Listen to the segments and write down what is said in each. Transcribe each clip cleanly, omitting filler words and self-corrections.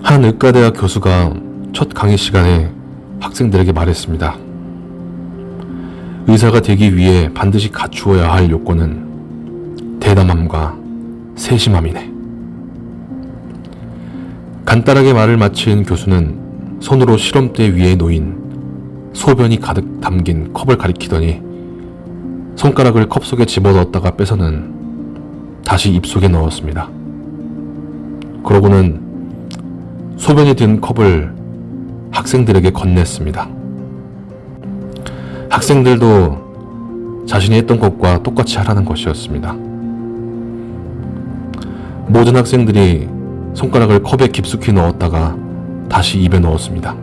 한 의과대학 교수가 첫 강의 시간에 학생들에게 말했습니다. 의사가 되기 위해 반드시 갖추어야 할 요건은 대담함과 세심함이네. 간단하게 말을 마친 교수는 손으로 실험대 위에 놓인 소변이 가득 담긴 컵을 가리키더니 손가락을 컵 속에 집어넣었다가 빼서는 다시 입속에 넣었습니다. 그러고는 소변이 든 컵을 학생들에게 건넸습니다. 학생들도 자신이 했던 것과 똑같이 하라는 것이었습니다. 모든 학생들이 손가락을 컵에 깊숙이 넣었다가 다시 입에 넣었습니다.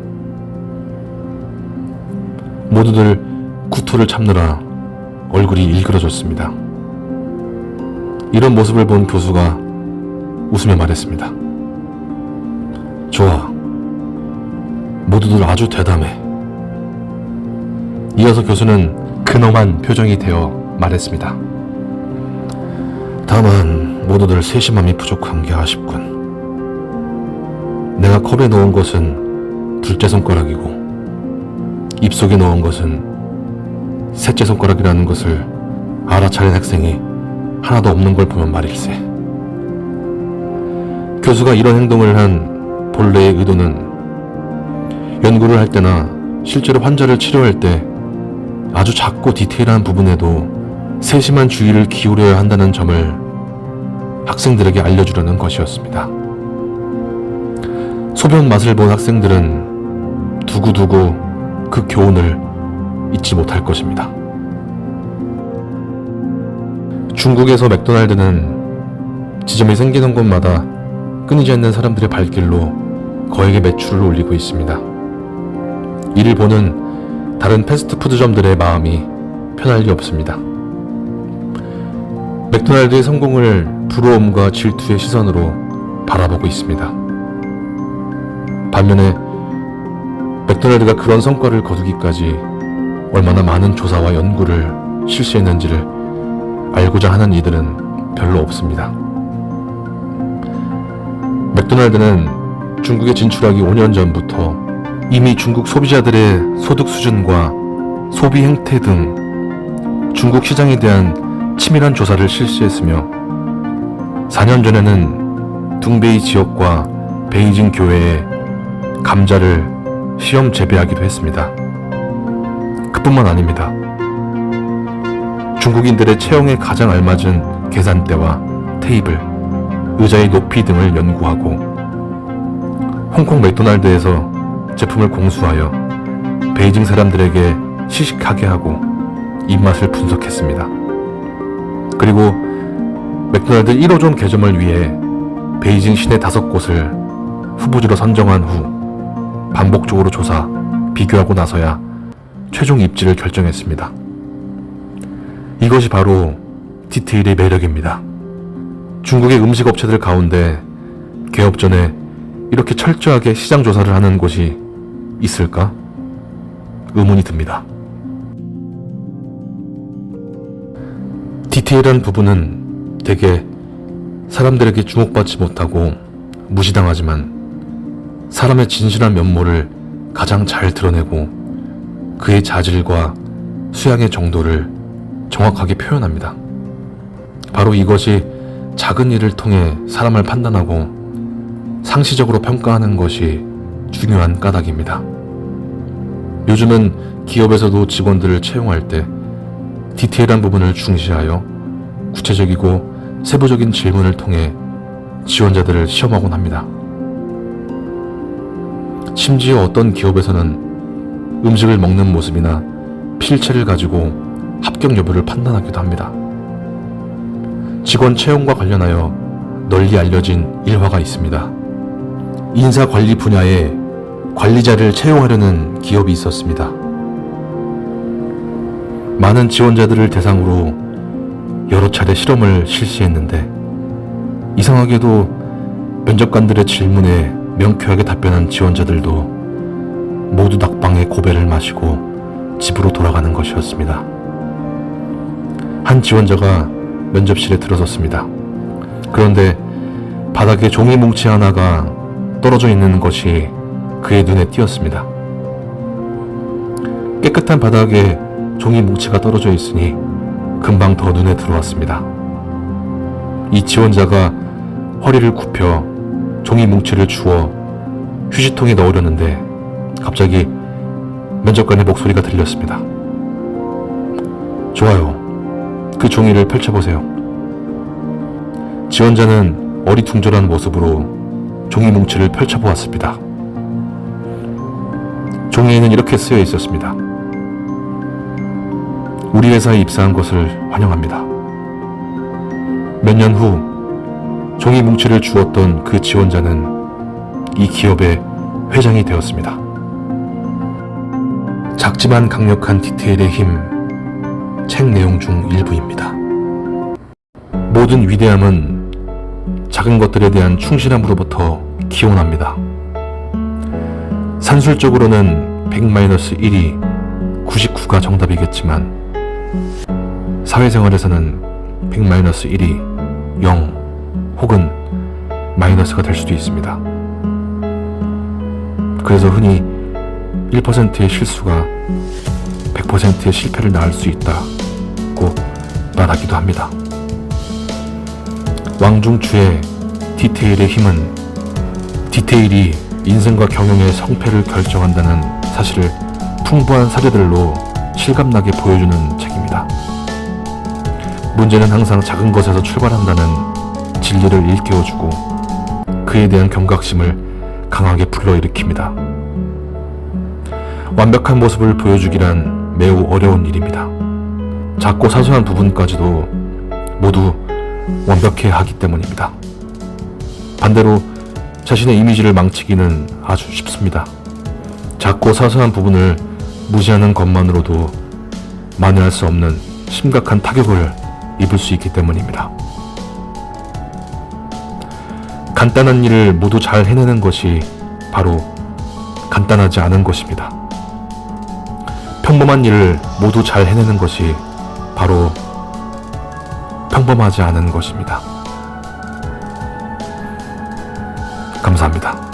모두들 구토를 참느라 얼굴이 일그러졌습니다. 이런 모습을 본 교수가 웃으며 말했습니다. 좋아. 모두들 아주 대담해. 이어서 교수는 근엄한 표정이 되어 말했습니다. 다만 모두들 세심함이 부족한 게 아쉽군. 내가 컵에 넣은 것은 둘째 손가락이고 입속에 넣은 것은 셋째 손가락이라는 것을 알아차린 학생이 하나도 없는 걸 보면 말일세. 교수가 이런 행동을 한 본래의 의도는 연구를 할 때나 실제로 환자를 치료할 때 아주 작고 디테일한 부분에도 세심한 주의를 기울여야 한다는 점을 학생들에게 알려주려는 것이었습니다. 소변 맛을 본 학생들은 두고두고 그 교훈을 잊지 못할 것입니다. 중국에서 맥도날드는 지점이 생기는 곳마다 끊이지 않는 사람들의 발길로 거액의 매출을 올리고 있습니다. 이를 보는 다른 패스트푸드점들의 마음이 편할 리 없습니다. 맥도날드의 성공을 부러움과 질투의 시선으로 바라보고 있습니다. 반면에 맥도날드가 그런 성과를 거두기까지 얼마나 많은 조사와 연구를 실시했는지를 알고자 하는 이들은 별로 없습니다. 맥도날드는 중국에 진출하기 5년 전부터 이미 중국 소비자들의 소득 수준과 소비 행태 등 중국 시장에 대한 치밀한 조사를 실시했으며 4년 전에는 둥베이 지역과 베이징 교외에 감자를 시험 재배하기도 했습니다. 그뿐만 아닙니다. 중국인들의 체형에 가장 알맞은 계산대와 테이블, 의자의 높이 등을 연구하고 홍콩 맥도날드에서 제품을 공수하여 베이징 사람들에게 시식하게 하고 입맛을 분석했습니다. 그리고 맥도날드 1호점 개점을 위해 베이징 시내 5곳을 후보지로 선정한 후 반복적으로 조사, 비교하고 나서야 최종 입지를 결정했습니다. 이것이 바로 디테일의 매력입니다. 중국의 음식 업체들 가운데 개업 전에 이렇게 철저하게 시장 조사를 하는 곳이 있을까? 의문이 듭니다. 디테일한 부분은 대개 사람들에게 주목받지 못하고 무시당하지만 사람의 진실한 면모를 가장 잘 드러내고 그의 자질과 수양의 정도를 정확하게 표현합니다. 바로 이것이 작은 일을 통해 사람을 판단하고 상시적으로 평가하는 것이 중요한 까닭입니다. 요즘은 기업에서도 직원들을 채용할 때 디테일한 부분을 중시하여 구체적이고 세부적인 질문을 통해 지원자들을 시험하곤 합니다. 심지어 어떤 기업에서는 음식을 먹는 모습이나 필체를 가지고 합격 여부를 판단하기도 합니다. 직원 채용과 관련하여 널리 알려진 일화가 있습니다. 인사관리 분야에 관리자를 채용하려는 기업이 있었습니다. 많은 지원자들을 대상으로 여러 차례 실험을 실시했는데 이상하게도 면접관들의 질문에 명쾌하게 답변한 지원자들도 모두 낙방의 고배를 마시고 집으로 돌아가는 것이었습니다. 한 지원자가 면접실에 들어섰습니다. 그런데 바닥에 종이 뭉치 하나가 떨어져 있는 것이 그의 눈에 띄었습니다. 깨끗한 바닥에 종이 뭉치가 떨어져 있으니 금방 더 눈에 들어왔습니다. 이 지원자가 허리를 굽혀 종이 뭉치를 주워 휴지통에 넣으려는데 갑자기 면접관의 목소리가 들렸습니다. 좋아요. 그 종이를 펼쳐보세요. 지원자는 어리둥절한 모습으로 종이 뭉치를 펼쳐보았습니다. 종이에는 이렇게 쓰여 있었습니다. 우리 회사에 입사한 것을 환영합니다. 몇 년 후 종이 뭉치를 주었던 그 지원자는 이 기업의 회장이 되었습니다. 작지만 강력한 디테일의 힘, 책 내용 중 일부입니다. 모든 위대함은 작은 것들에 대한 충실함으로부터 기원합니다. 산술적으로는 100-1이 99가 정답이겠지만 사회생활에서는 100-1이 0 혹은 마이너스가 될 수도 있습니다. 그래서 흔히 1%의 실수가 100%의 실패를 낳을 수 있다고 말하기도 합니다. 왕중추의 디테일의 힘은 디테일이 인생과 경영의 성패를 결정한다는 사실을 풍부한 사례들로 실감나게 보여주는 책입니다. 문제는 항상 작은 것에서 출발한다는 진리를 일깨워주고 그에 대한 경각심을 강하게 불러일으킵니다. 완벽한 모습을 보여주기란 매우 어려운 일입니다. 작고 사소한 부분까지도 모두 완벽해야 하기 때문입니다. 반대로 자신의 이미지를 망치기는 아주 쉽습니다. 작고 사소한 부분을 무시하는 것만으로도 만회할 수 없는 심각한 타격을 입을 수 있기 때문입니다. 간단한 일을 모두 잘 해내는 것이 바로 간단하지 않은 것입니다. 평범한 일을 모두 잘 해내는 것이 바로 평범하지 않은 것입니다. 감사합니다.